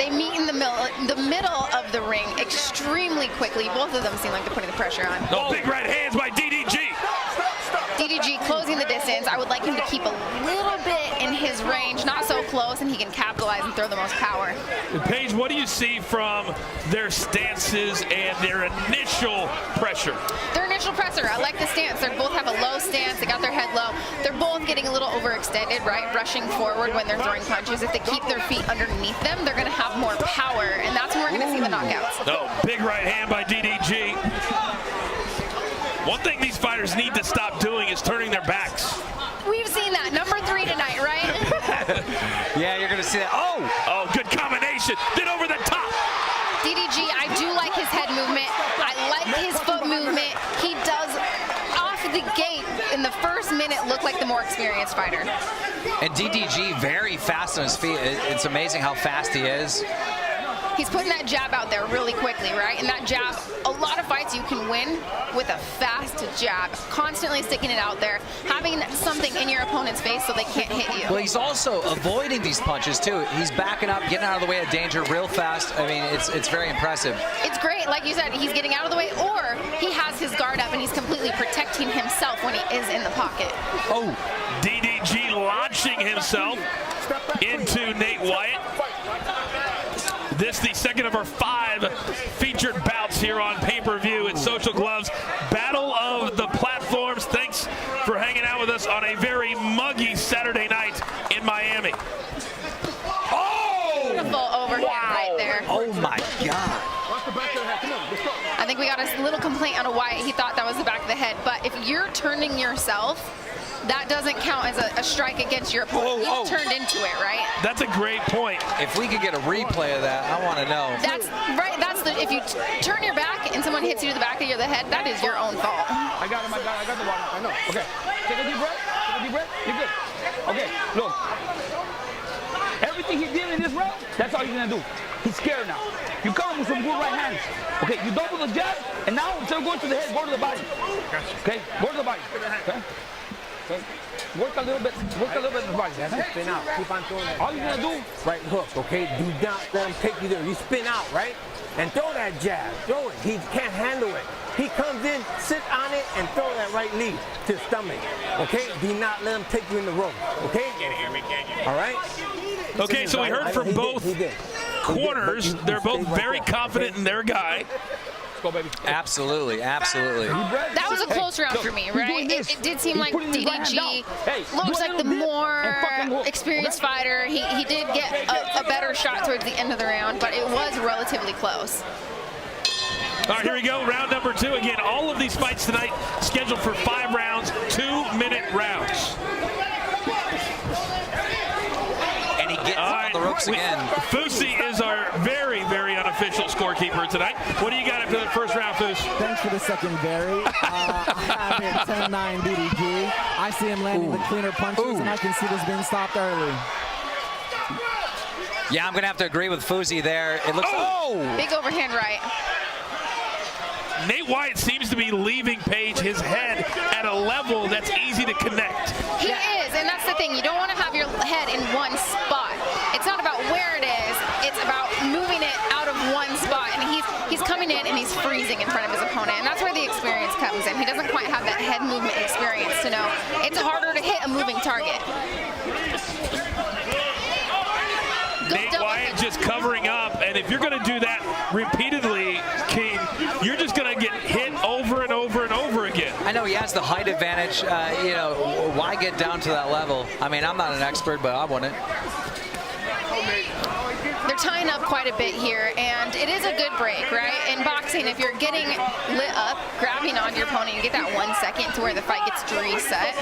They meet in the middle of the ring extremely quickly. Both of them seem like they're putting the pressure on. Oh, big right hands by DDG. DDG closing the distance. I would like him to keep a little bit in his range, not so close, and he can capitalize and throw the most power. Paige, what do you see from their stances and their initial pressure? Their initial pressure, I like the stance. They both have a low stance. They got their head low. They're both getting a little overextended, right? Rushing forward when they're throwing punches. If they keep their feet underneath them, they're going to have more power, and that's when we're going to see the knockouts. Oh, big right hand by DDG. One thing these fighters need to stop doing is turning their backs. We've seen that. Number 3 tonight, right? Yeah, you're going to see that. Oh! Oh, good combination. Then over the top. DDG, I do like his head movement. I like his foot movement. He does, off the gate, in the first minute, look like the more experienced fighter. And DDG very fast on his feet. It's amazing how fast he is. He's putting that jab out there really quickly, right? And that jab, a lot of fights you can win with a fast jab, constantly sticking it out there, having something in your opponent's face so they can't hit you. Well, he's also avoiding these punches, too. He's backing up, getting out of the way of danger real fast. I mean, it's very impressive. It's great. Like you said, he's getting out of the way, or he has his guard up and he's completely protecting himself when he is in the pocket. Oh! DDG launching himself into Nate Wyatt. This the second of our 5 featured bouts here on pay-per-view at Social Gloves. Battle of the Platforms. Thanks for hanging out with us on a very muggy Saturday night in Miami. Oh! Beautiful overhand right there. Oh my God. I think we got a little complaint out of Wyatt. He thought that was the back of the head. But if you're turning yourself, that doesn't count as a strike against your opponent. You've turned into it, right? That's a great point. If we could get a replay of that, I want to know. That's right. That's the. If you turn your back and someone hits you to the back of the head, that is your own fault. I got him. I got the water. I know. Okay. Take a deep breath. Take a deep breath. You're good. Okay. Look. Everything he did in this round, that's all he's gonna do. He's scared now. You come with some good right hands. Okay. You double the jab, and now instead of going to the head, go to the body. Okay. Go to the body. Okay. Okay. Work a little bit in the body. That's it. Spin out. Keep on throwing that. All you're gonna do, Right hook, okay? Do not let him take you there. You spin out, right? And throw that jab. Throw it. He can't handle it. He comes in, sit on it, and throw that right knee to stomach. Okay? Do not let him take you in the rope. Okay? All right? Okay, so we heard from both corners. They're both very confident in their guy. go, baby. Absolutely, absolutely. That was a close round for me, right? It did seem like DDG looks like the more experienced fighter. He did get a better shot towards the end of the round, but it was relatively close. All right, here we go, round number 2. Again, all of these fights tonight scheduled for 5 rounds, 2-minute rounds. And he gets on the ropes again. Fusi is our very, very unofficial scorekeeper tonight. What do you got after the first round, Fus? Thanks for the secondary. I have it 10-9 DDG. I see him landing the cleaner punches, and I can see this being stopped early. Yeah, I'm going to have to agree with Fusi there. It looks... Big overhand right. Nate Wyatt seems to be leaving Page his head at a level that's easy to connect. He is, and that's the thing. You don't want to have your head in one spot. It's not about where it is. It's about moving it out of one spot. And he's coming in and he's freezing in front of his opponent. And that's where the experience comes in. He doesn't quite have that head movement experience to know it's harder to hit a moving target. Nate Wyatt just covering up, and if you're going to do that repeatedly, King, you're just going to get hit over and over and over again. I know he has the height advantage. You know, why get down to that level? I mean, I'm not an expert, but I wouldn't. They're tying up quite a bit here, and it is a good break, right? In boxing, if you're getting lit up, grabbing on your opponent, you get that 1 second to where the fight gets to reset.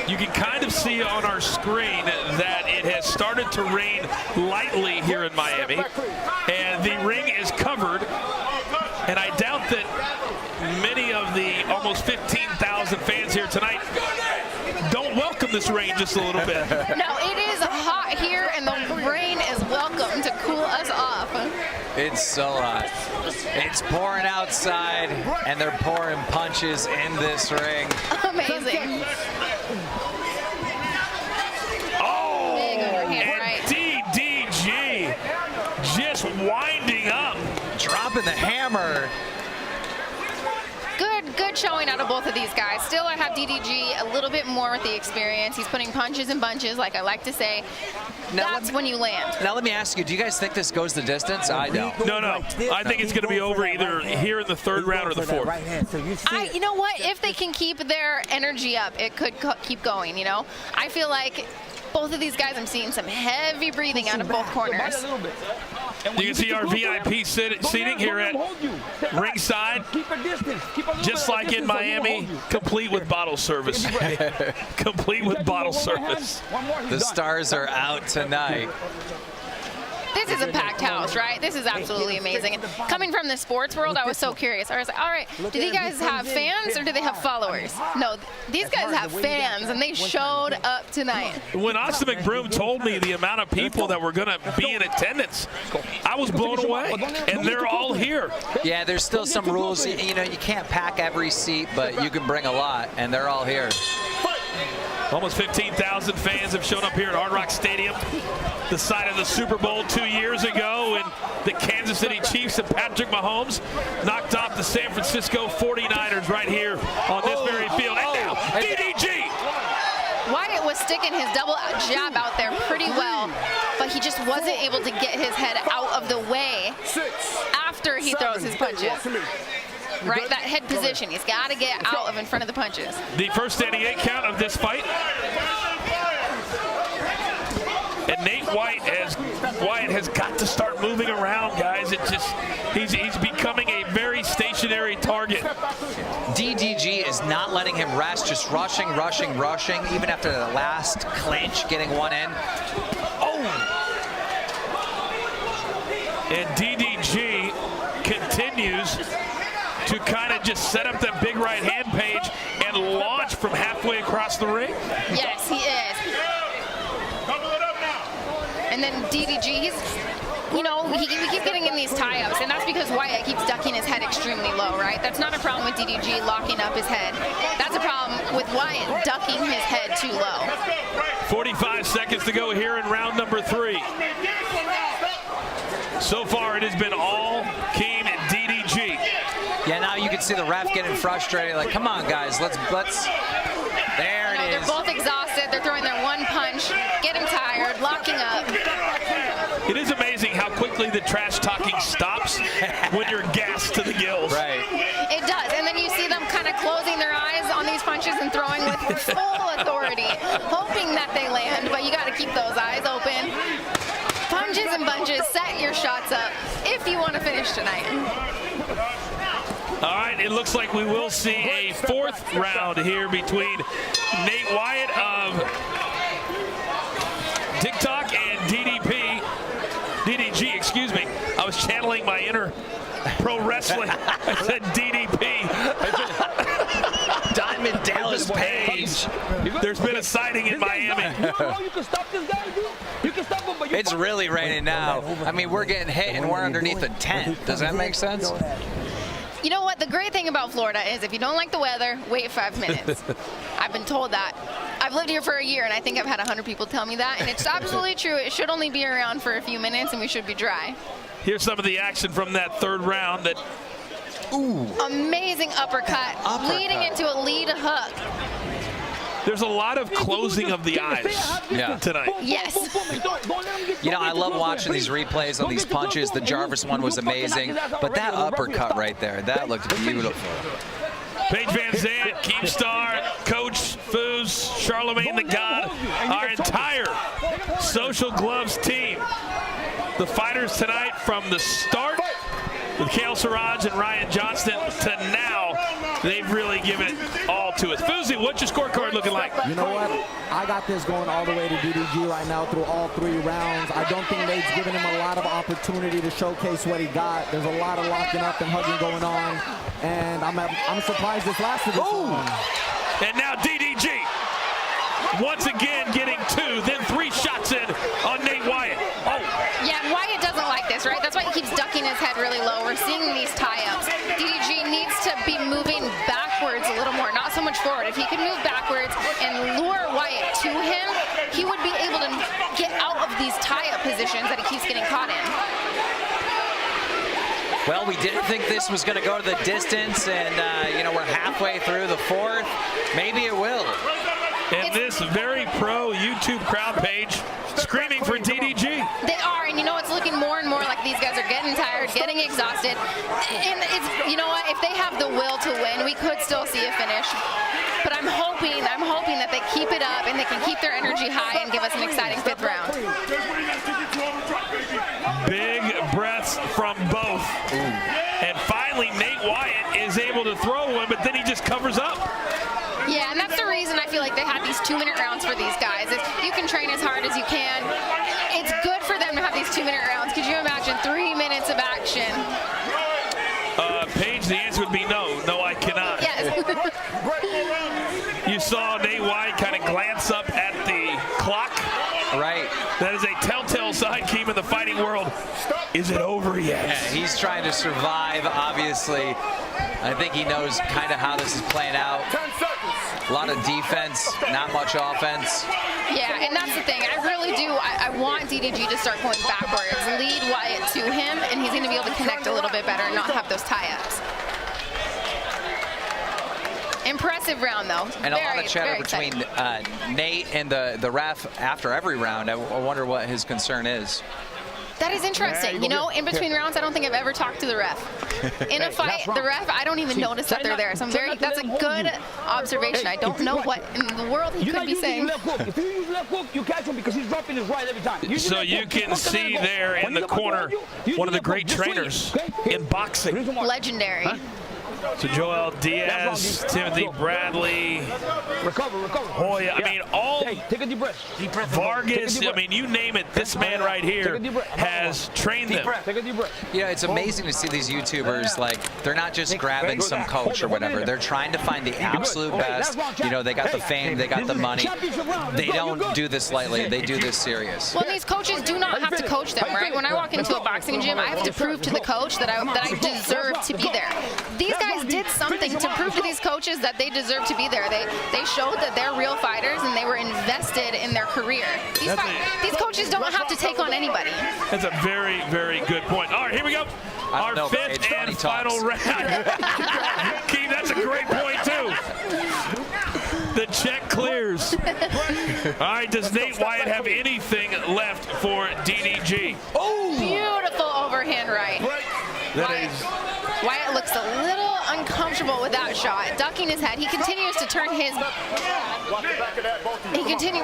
You can kind of see on our screen that it has started to rain lightly here in Miami, and the ring is covered, and I doubt that many of the almost 15,000 fans here tonight don't welcome this rain just a little bit. No, it is hot here, and the rain is welcome to cool us off. It's so hot. It's pouring outside, and they're pouring punches in this ring. Amazing. Oh, Big overhand and right. DDG winding up. Dropping the hammer. Good showing out of both of these guys. Still, I have DDG a little bit more with the experience. He's putting punches in bunches, like I like to say. That's when you land. Now let me ask you, do you guys think this goes the distance? I don't. No. I think it's going to be over either here in the third round or the fourth. You know what? If they can keep their energy up, it could keep going, you know? I feel like both of these guys, I'm seeing some heavy breathing out of both corners. You can see our VIP seating here at ringside, just like in Miami, complete with bottle service. Complete with bottle service. The stars are out tonight. This is a packed house, right? This is absolutely amazing. And coming from the sports world, I was so curious. I was like, all right, do these guys have fans or do they have followers? No, these guys have fans, and they showed up tonight. When Austin McBroom told me the amount of people that were going to be in attendance, I was blown away, and they're all here. Yeah, there's still some rules. You know, you can't pack every seat, but you can bring a lot, and they're all here. Almost 15,000 fans have shown up here at Hard Rock Stadium, the site of the Super Bowl 2 years ago, when the Kansas City Chiefs and Patrick Mahomes knocked off the San Francisco 49ers right here on this very field. And now, DDG! Wyatt was sticking his double jab out there pretty well, but he just wasn't able to get his head out of the way after he throws his punches. Right, that head position. He's got to get out of in front of the punches. The first standing 8 count of this fight. And Nate Wyatt has got to start moving around, guys. It just he's becoming a very stationary target. DDG is not letting him rest, just rushing, even after the last clinch, getting one in. Oh! And DDG continues to kind of just set up that big right hand page and launch from halfway across the ring. Yes, he is. And then DDG, he keeps getting in these tie-ups, and that's because Wyatt keeps ducking his head extremely low, right? That's not a problem with DDG locking up his head. That's a problem with Wyatt ducking his head too low. 45 seconds to go here in round number 3. So far, it has been all Keen and DDG. Yeah, now you can see the ref getting frustrated. Like, come on, guys, let's. There it is. They're both exhausted. They're throwing their one punch, getting tired, locking up. It is amazing how quickly the trash talking stops when you're gassed to the gills. Right. It does, and then you see them kind of closing their eyes on these punches and throwing with full authority, hoping that they land, but you got to keep those eyes open. Punches and bunches, set your shots up if you want to finish tonight. All right, it looks like we will see a 4th round here between Nate Wyatt of TikTok and DDG, excuse me. I was channeling my inner pro wrestling. I said DDP. Diamond Dallas Page. There's been a sighting in Miami. You can stop this guy, dude. You can stop him, but It's really raining now. I mean, we're getting hit and we're underneath a tent. Does that make sense? You know what? The great thing about Florida is if you don't like the weather, wait 5 minutes. I've been told that. I've lived here for a year, and I think I've had 100 people tell me that, and it's absolutely true. It should only be around for a few minutes, and we should be dry. Here's some of the action from that 3rd round. Amazing uppercut, leading into a lead hook. There's a lot of closing of the eyes tonight. Yes. You know, I love watching these replays on these punches. The Jarvis one was amazing, but that uppercut right there, that looked beautiful. Paige Van Zandt, Keemstar, Coach Foos, Charlemagne the God, our entire Social Gloves team. The fighters tonight from the start with Kale Siraj and Ryan Johnston to now, they've really given it all to us. Foosy, what's your scorecard looking like? You know what? I got this going all the way to DDG right now through all 3 rounds. I don't think Nate's given him a lot of opportunity to showcase what he got. There's a lot of locking up and hugging going on, and I'm surprised this lasted this long. And now DDG, once again getting 2, then 3 shots in on Nate Wyatt. Yeah, Wyatt doesn't like this, right? That's why he keeps ducking his head really low. We're seeing these tie-ups. DDG needs to be moving backwards a little more, not so much forward. If he could move backwards and lure Wyatt to him, he would be able to get out of these tie-up positions that he keeps getting caught in. Well, we didn't think this was going to go to the distance, and you know, we're halfway through the fourth. Maybe it will. And this very pro YouTube crowd page screaming for DDG. They are, and you know, it's looking more and more like these guys are getting tired, getting exhausted. And it's, you know what, if they have the will to win, we could still see a finish. But I'm hoping that they keep it up and they can keep their energy high and give us an exciting 5th round. Big breaths from both. And finally, Nate Wyatt is able to throw one, but then he just covers up. Yeah, and that's the reason I feel like they have these 2-minute rounds for these guys. You can train as hard as you can. It's good for them to have these 2-minute rounds. Could you imagine 3 minutes of action? Paige, the answer would be no. No, I cannot. Yes. You saw Nate Wyatt kind of glance up at the clock. Right. That is a telltale sign, Keem, in the fighting world. Is it over yet? Yeah, he's trying to survive, obviously. I think he knows kind of how this is playing out. A lot of defense, not much offense. Yeah, and that's the thing. I really do. I want DDG to start going backwards, lead Wyatt to him, and he's going to be able to connect a little bit better and not have those tie-ups. Impressive round, though. And a lot of chatter between Nate and the ref after every round. I wonder what his concern is. That is interesting. You know, in between rounds, I don't think I've ever talked to the ref. In a fight, the ref, I don't even notice that they're there. So that's a good observation. I don't know what in the world he could be saying. If you use left hook, you catch him because he's dropping his right every time. So you can see there in the corner one of the great trainers in boxing. Legendary. So Joel Diaz, Timothy Bradley, Hoya, I mean, all take a deep breath. Vargas, I mean, you name it, this man right here has trained them. Take a deep breath. Yeah, it's amazing to see these YouTubers, like, they're not just grabbing some coach or whatever. They're trying to find the absolute best. You know, they got the fame, they got the money. They don't do this lightly. They do this serious. Well, these coaches do not have to coach them, right? When I walk into a boxing gym, I have to prove to the coach that I deserve to be there. These guys did something to prove to these coaches that they deserve to be there. They showed that they're real fighters and they were invested in their career. These coaches don't have to take on anybody. That's a very, very good point. All right, here we go. Our 5th and final round. Keith, that's a great point, too. The check clears. All right, does Nate Wyatt have anything left for DDG? Oh! Beautiful overhand right. Wyatt looks a little uncomfortable with that shot, ducking his head. He continues to turn his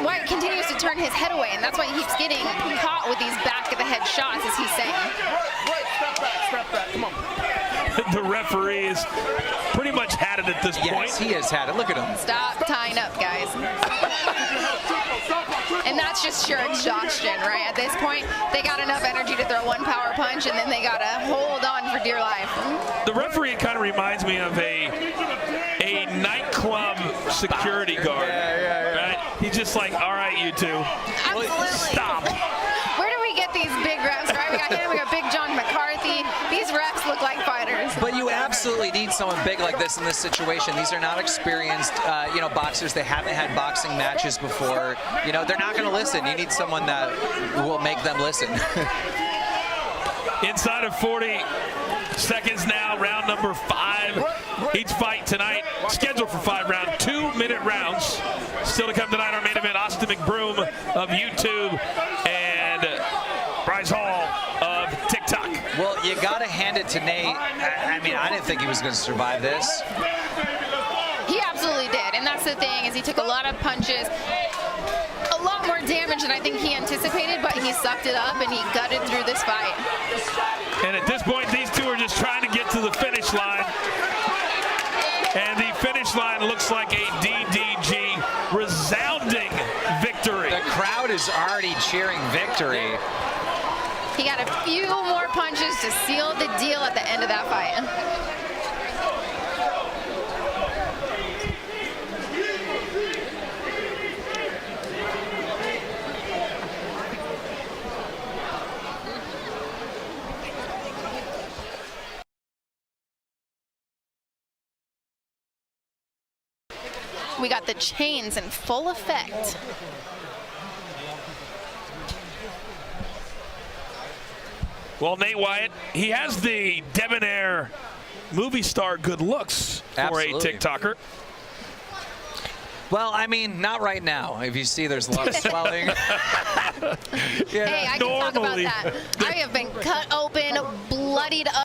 Wyatt continues to turn his head away, and that's why he keeps getting caught with these back of the head shots, as he's saying. Step back, come on. The referee is pretty much had it at this point. Yes, he has had it. Look at him. Stop tying up, guys. And that's just sheer exhaustion, right? At this point, they got enough energy to throw one power punch, and then they got to hold on for dear life. The referee kind of reminds me of a nightclub security guard. Right? He's just like, all right, you two. Absolutely. Stop. Where do we get these big refs, right? We got him, we got Big John McCarthy. These refs look like fighters. But you absolutely need someone big like this in this situation. These are not experienced, you know, boxers. They haven't had boxing matches before. You know, they're not going to listen. You need someone that will make them listen. Inside of 40 seconds now, round number 5. Each fight tonight scheduled for 5 rounds, 2-minute rounds. Still to come tonight, our main event, Austin McBroom of YouTube and Bryce Hall of TikTok. Well, you got to hand it to Nate. I mean, I didn't think he was going to survive this. He absolutely did, and that's the thing, is he took a lot of punches, a lot more damage than I think he anticipated, but he sucked it up and he gutted through this fight. And at this point, these two are just trying to get to the finish line. And the finish line looks like a DDG resounding victory. The crowd is already cheering victory. He got a few more punches to seal the deal at the end of that fight. We got the chains in full effect. Well, Nate Wyatt, he has the debonair movie star good looks for Absolutely. a TikToker. Well, I mean, not right now. If you see, there's a lot of swelling. Hey, I can talk about Normally. that. I have been cut open, bloodied up.